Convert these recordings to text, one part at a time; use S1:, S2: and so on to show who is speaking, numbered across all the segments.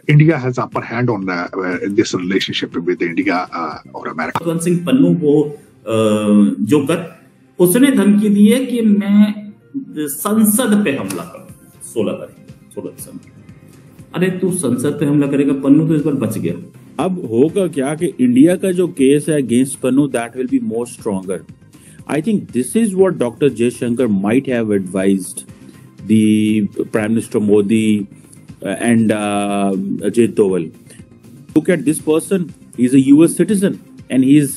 S1: India has upper hand on this relationship with India और America.
S2: Jaswant Singh Pannu को जो कर उसने धमकी दी है कि मैं संसद पे हमला करूंगा 16 दिसंबर। अरे तू संसद पे हमला करेगा, पन्नू तो इस बार बच गया।
S3: अब होगा क्या कि इंडिया का जो केस है against Pannu that will be more stronger. I think this is what doctor Jaishankar might have advised the prime minister Modi and Ajay Doval. Look at this person. He's a US citizen and he's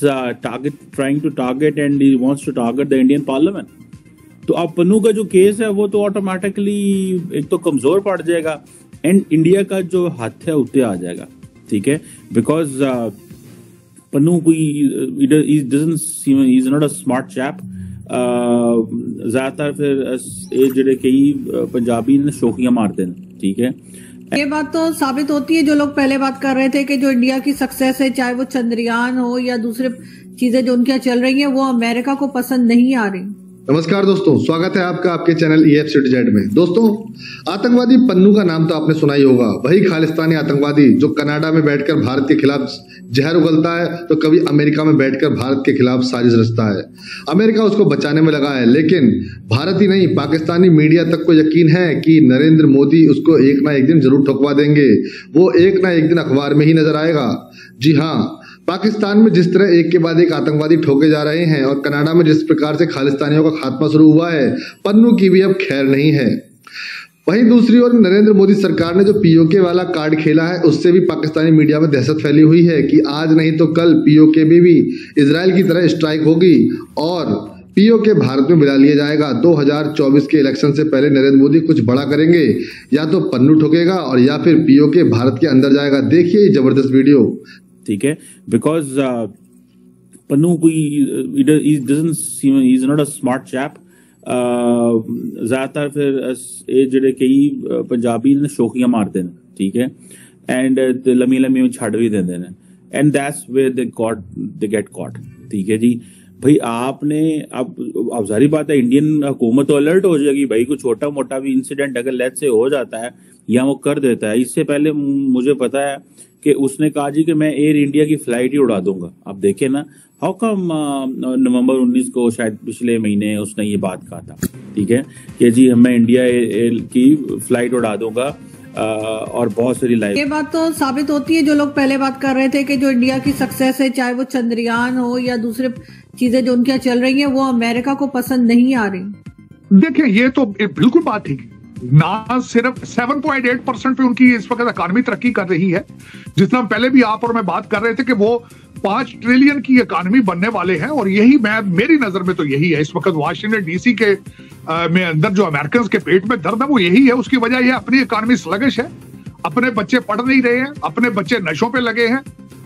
S3: trying to target and he wants to target the Indian Parliament. तो अब पन्नू का जो case है वो तो automatically एक तो कमजोर पड़ जाएगा एंड इंडिया का जो हाथ है उतने आ जाएगा, ठीक है, बिकॉज पन्नू कोई is not a smart chap. ज्यादातर फिर जेडे कई पंजाबी ने शौकियां मारते हैं, ठीक है।
S4: ये बात तो साबित होती है जो लोग पहले बात कर रहे थे कि जो इंडिया की सक्सेस है, चाहे वो चंद्रयान हो या दूसरे चीजें जो उनके यहाँ चल रही हैं, वो अमेरिका को पसंद नहीं आ रही।
S5: नमस्कार दोस्तों, स्वागत है आपका आपके चैनल EFCZ में। दोस्तों, आतंकवादी पन्नू का नाम तो आपने सुना ही होगा। वही खालिस्तानी आतंकवादी जो कनाडा में बैठकर भारत के खिलाफ जहर उगलता है तो कभी अमेरिका में बैठकर भारत के खिलाफ साजिश रचता है। अमेरिका उसको बचाने में लगा है, लेकिन भारत ही नहीं पाकिस्तानी मीडिया तक को यकीन है कि नरेंद्र मोदी उसको एक ना एक दिन जरूर ठुकवा देंगे। वो एक ना एक दिन अखबार में ही नजर आएगा। जी हाँ, पाकिस्तान में जिस तरह एक के बाद एक आतंकवादी ठोके जा रहे हैं और कनाडा में जिस प्रकार से खालिस्तानियों का खात्मा शुरू हुआ है, पन्नू की भी अब खैर नहीं है। वहीं दूसरी ओर नरेंद्र मोदी सरकार ने जो POK वाला कार्ड खेला है, उससे भी पाकिस्तानी मीडिया में दहशत फैली हुई है कि आज नहीं तो कल POK में भी इजराइल की तरह स्ट्राइक होगी और POK भारत में बुला लिया जाएगा। 2024 के इलेक्शन से पहले नरेंद्र मोदी कुछ बड़ा करेंगे, या तो पन्नू ठोकेगा और या फिर POK भारत के अंदर जाएगा। देखिए ये जबरदस्त वीडियो, ठीक है, बिकॉज पन्नू कोई is not a smart chap. ज्यादातर फिर जेडे कई पंजाबी ने शौकियां मारते हैं, ठीक है, एंड लम्मी लम्मी छड़ भी देंगे and that's where they get caught, ठीक है जी। भाई आपने अब जारी बात है इंडियन हुकूमत तो अलर्ट हो जाएगी भाई, कोई छोटा मोटा भी इंसिडेंट अगर लेट से हो जाता है या वो कर देता है। इससे पहले मुझे पता है कि उसने कहा जी कि मैं एयर इंडिया की फ्लाइट ही उड़ा दूंगा। अब देखे ना, हाउ कम नवंबर 19 को शायद पिछले महीने उसने ये बात कहा था, ठीक है, कि जी मैं इंडिया एयर की फ्लाइट उड़ा दूंगा और बहुत सारी लाइव।
S4: ये बात तो साबित होती है जो लोग पहले बात कर रहे थे कि जो इंडिया की सक्सेस है, चाहे वो चंद्रयान हो या दूसरे चीजें जो उनके यहाँ चल रही हैं, वो अमेरिका को पसंद नहीं आ रही।
S1: देखिए ये तो बिल्कुल बात ठीक है ना। सिर्फ 7.8% पे उनकी इस वक्त इकॉनमी तरक्की कर रही है, जितना पहले भी आप और मैं बात कर रहे थे कि वो 5 ट्रिलियन की इकॉनमी बनने वाले हैं। और यही मेरी नजर में तो यही है इस वक्त वाशिंगटन DC के में अंदर जो अमेरिकन के पेट में दर्द है वो यही है। उसकी वजह यह अपनी इकॉनमी स्लगिश है, अपने बच्चे पढ़ नहीं रहे हैं, अपने बच्चे नशों पे लगे हैं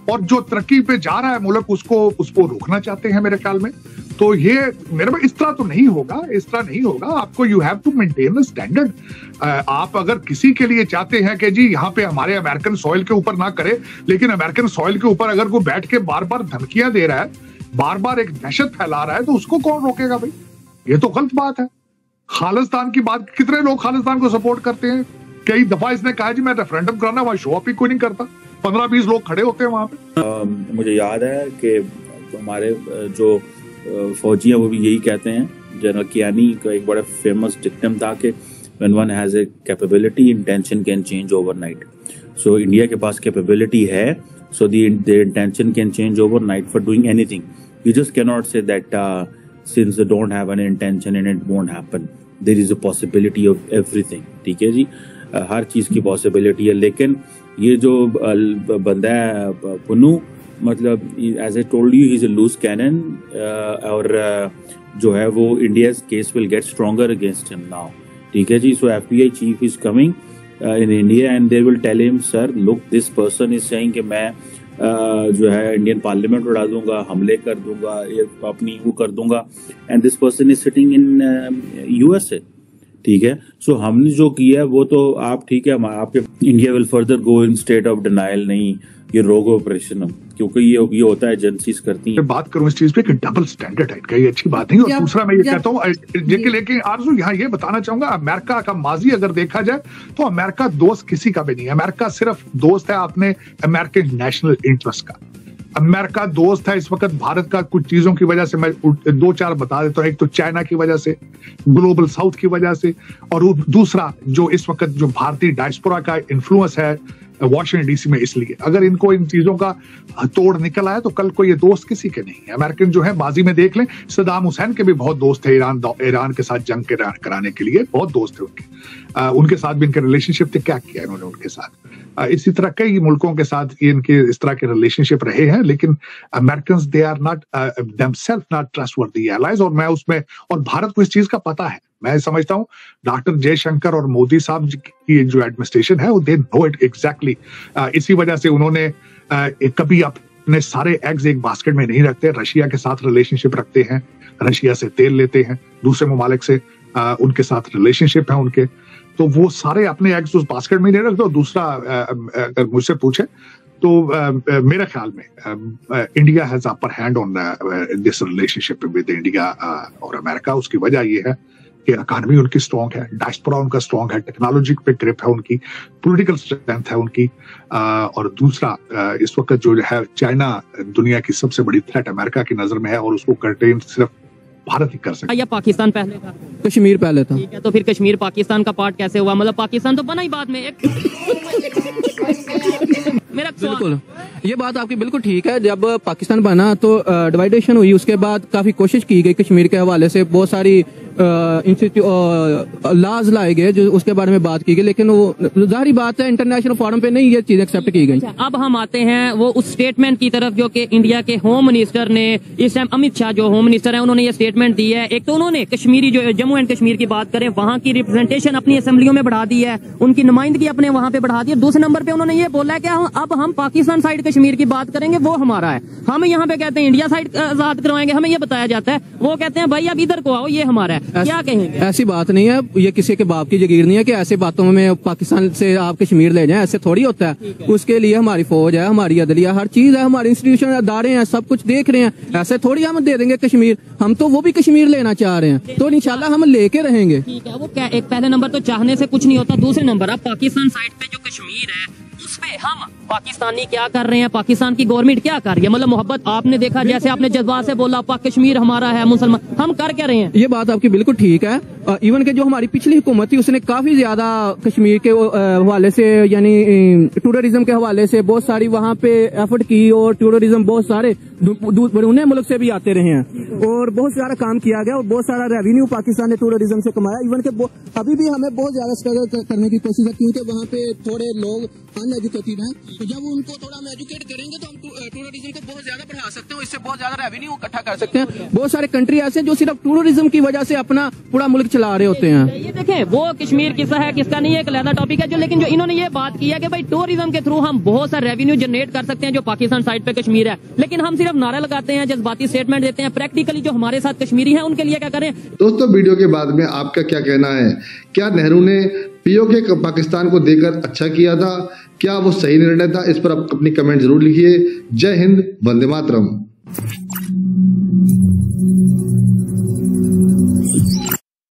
S1: और जो तरक्की पे जा रहा है मुल्क उसको रोकना चाहते हैं मेरे ख्याल में। तो ये मेरे में इस तरह तो नहीं होगा, इस तरह नहीं होगा। आपको you have to maintain the standard. आप अगर किसी के लिए चाहते हैं कि जी यहाँ पे हमारे अमेरिकन सॉइल के ऊपर ना करे, लेकिन अमेरिकन सॉइल के ऊपर अगर कोई बैठ के बार बार धमकियां दे रहा है, बार बार एक दहशत फैला रहा है, तो उसको कौन रोकेगा भाई? ये तो गलत बात है। खालिस्तान की बात, कितने लोग खालिस्तान को सपोर्ट करते हैं? कई दफा इसने कहा जी मैं रेफरेंडम कराना, वहां शो अप ही कोई नहीं करता, 15-20 लोग खड़े होते हैं वहां पे।
S3: मुझे याद है कि हमारे जो फौजी हैं वो भी यही कहते हैं। जनरल कियानी का एक बड़ा फेमस डिक्टम था कि when one has a capability, intention can change overnight. So India के पास कैपेबिलिटी है, so the intention can change overnight for doing anything. You just can not say that since they don't have an intention and it won't happen. There is a possibility of everything, ठीक है जी, हर चीज की possibility है। लेकिन ये जो बंदा है पन्नू, मतलब as I told you, he is a loose cannon और जो है वो India's case will get stronger against him now, ठीक है जी। So FBI chief is coming in India and they will tell him sir look this person is saying कि मैं जो है इंडियन पार्लियामेंट उड़ा दूंगा, हमले कर दूंगा, अपनी वो कर दूंगा, and this person is sitting in USA, ठीक है। सो हमने जो किया है वो तो आप, ठीक है, आपके India will further go in state of denial, नहीं ये रोग ऑपरेशन, क्योंकि ये होता है एजेंसीज करती हैं।
S1: बात करूं इस चीज पे कि डबल स्टैंडर्ड है इनका, ये अच्छी बात नहीं। और दूसरा मैं ये कहता हूं, लेकिन आरजू यहाँ ये बताना चाहूंगा, अमेरिका का माजी अगर देखा जाए तो अमेरिका दोस्त किसी का भी नहीं है। अमेरिका सिर्फ दोस्त है अपने अमेरिकन नेशनल इंटरेस्ट का। अमेरिका दोस्त है इस वक्त भारत का कुछ चीजों की वजह से, मैं 2-4 बता देता हूं। एक तो चाइना की वजह से, ग्लोबल साउथ की वजह से, और दूसरा जो इस वक्त जो भारतीय डायस्पोरा का इन्फ्लुएंस है वॉशिंगटन डीसी में। इसलिए अगर इनको इन चीजों का तोड़ निकल आया तो कल को ये दोस्त किसी के नहीं है। अमेरिकन जो है बाजी में देख लें, सदाम हुसैन के भी बहुत दोस्त थे ईरान के साथ जंग कराने के लिए, बहुत दोस्त थे उनके साथ भी इनके रिलेशनशिप थे। क्या किया इन्होंने उनके साथ? इसी तरह कई मुल्कों के साथ इनके इस तरह के रिलेशनशिप रहे हैं, लेकिन American they are not themselves not trustworthy allies. और मैं उसमें, और भारत को इस चीज का पता है। मैं समझता हूं डॉक्टर जयशंकर और मोदी साहब की जो एडमिनिस्ट्रेशन है वो दे नो इट एग्जैक्टली। इसी वजह से उन्होंने कभी अपने सारे एग्स एक बास्केट में नहीं रखते। रशिया के साथ रिलेशनशिप रखते हैं, रशिया से तेल लेते हैं, दूसरे ममालिक से उनके साथ रिलेशनशिप है उनके, तो वो सारे अपने एग्स उस बास्केट में नहीं रखते। और दूसरा अगर मुझसे पूछे तो मेरे ख्याल में India has upper hand on this relationship with India और अमेरिका। उसकी वजह यह है कि इकॉनमी उनकी स्ट्रांग है, डायस्पोरा उनका स्ट्रांग है, टेक्नोलॉजी पे ग्रिप है उनकी, पॉलिटिकल स्ट्रेंथ है उनकी। और दूसरा इस वक्त जो है चाइना दुनिया की सबसे बड़ी थ्रेट अमेरिका की नजर में है, और उसको कंटेन सिर्फ भारत ही कर सकता है।
S6: या पाकिस्तान पहले था,
S7: कश्मीर पहले था,
S6: ठीक है, तो फिर कश्मीर पाकिस्तान का पार्ट कैसे हुआ? मतलब पाकिस्तान तो बना ही बाद में।
S7: बिल्कुल, ये बात आपकी बिल्कुल ठीक है। जब पाकिस्तान बना तो डिवाइडेशन हुई, उसके बाद काफी कोशिश की गई कश्मीर के हवाले से, बहुत सारी लॉज लाए गए जो उसके बारे में बात की गई, लेकिन वो जाहिर बात है इंटरनेशनल फोरम पे नहीं ये चीजें एक्सेप्ट की गई।
S6: अब हम आते हैं वो उस स्टेटमेंट की तरफ जो कि इंडिया के होम मिनिस्टर ने इस टाइम, अमित शाह जो होम मिनिस्टर है, उन्होंने ये स्टेटमेंट दी है। एक तो उन्होंने कश्मीरी जो जम्मू एंड कश्मीर की बात करें, वहां की रिप्रेजेंटेशन अपनी असेंबलियों में बढ़ा दी है, उनकी नुमाइंदगी अपने वहां पे बढ़ा दी है। दूसरे नंबर पे उन्होंने ये बोला है कि अब हम पाकिस्तान साइड कश्मीर की बात करेंगे, वो हमारा है। हम यहाँ पे कहते हैं इंडिया साइड आजाद करवाएंगे, हमें ये बताया जाता है, वो कहते हैं भाई अब इधर को आओ, ये हमारा है। क्या कहेंगे?
S7: ऐसी बात नहीं है, ये किसी के बाप की जागीर नहीं है कि ऐसे बातों में पाकिस्तान से आप कश्मीर ले जाएं, ऐसे थोड़ी होता है। उसके लिए हमारी फौज है, हमारी अदलिया, हर चीज है, हमारे इंस्टीट्यूशन अदारे हैं, सब कुछ देख रहे हैं। ऐसे थोड़ी हम दे देंगे कश्मीर, हम तो वो भी कश्मीर लेना चाह रहे हैं, तो इंशाल्लाह हम लेके रहेंगे।
S6: ठीक है, वो क्या, एक पहले नंबर तो चाहने से कुछ नहीं होता। दूसरे नंबर अब पाकिस्तान साइड पे जो कश्मीर है उस पे हम पाकिस्तानी क्या कर रहे हैं, पाकिस्तान की गवर्नमेंट क्या कर रही है? मतलब मोहब्बत आपने देखा, जैसे आपने जज्बात से बोला कश्मीर हमारा है, मुसलमान, हम कर क्या रहे हैं?
S7: ये बात आपकी बिल्कुल ठीक है। इवन के जो हमारी पिछली हुकूमत थी उसने काफी ज्यादा कश्मीर के हवाले से, यानी टूरिज्म के हवाले से बहुत सारी वहाँ पे एफर्ट की, और टूरिज्म बहुत सारे दूसरे मुल्क से भी आते रहे हैं, और बहुत सारा काम किया गया, और बहुत सारा रेवेन्यू पाकिस्तान ने टूरिज्म से कमाया। इवन के अभी भी हमें बहुत ज्यादा स्ट्रगल करने की कोशिश है, क्योंकि वहाँ पे थोड़े लोग अनएजुकेटेड हैं, तो जब उनको थोड़ा हम एजुकेट करेंगे तो हम टूरिज्म को बहुत ज्यादा बढ़ा सकते हैं, इससे बहुत ज्यादा रेवेन्यू इकट्ठा कर सकते हैं। बहुत सारे कंट्री ऐसे हैं जो सिर्फ टूरिज्म की वजह से अपना पूरा मुल्क चला रहे होते हैं।
S6: ये देखें, वो कश्मीर किसका है किसका नहीं है एक अलग टॉपिक है, जो लेकिन जो इन्होंने ये बात की है कि भाई टूरिज्म के थ्रू हम बहुत सारा रेवेन्यू जनरेट कर सकते हैं जो पाकिस्तान साइड पे कश्मीर है, लेकिन हम सिर्फ नारा लगाते हैं, जज्बाती स्टेटमेंट देते हैं। प्रैक्टिकली जो हमारे साथ कश्मीरी है उनके लिए क्या करें?
S5: दोस्तों, वीडियो के बाद में आपका क्या कहना है? क्या नेहरू ने पीओके पाकिस्तान को देकर अच्छा किया था? क्या वो सही निर्णय था? इस पर आप अपनी कमेंट जरूर लिखिए। जय हिंद, वंदे मातरम।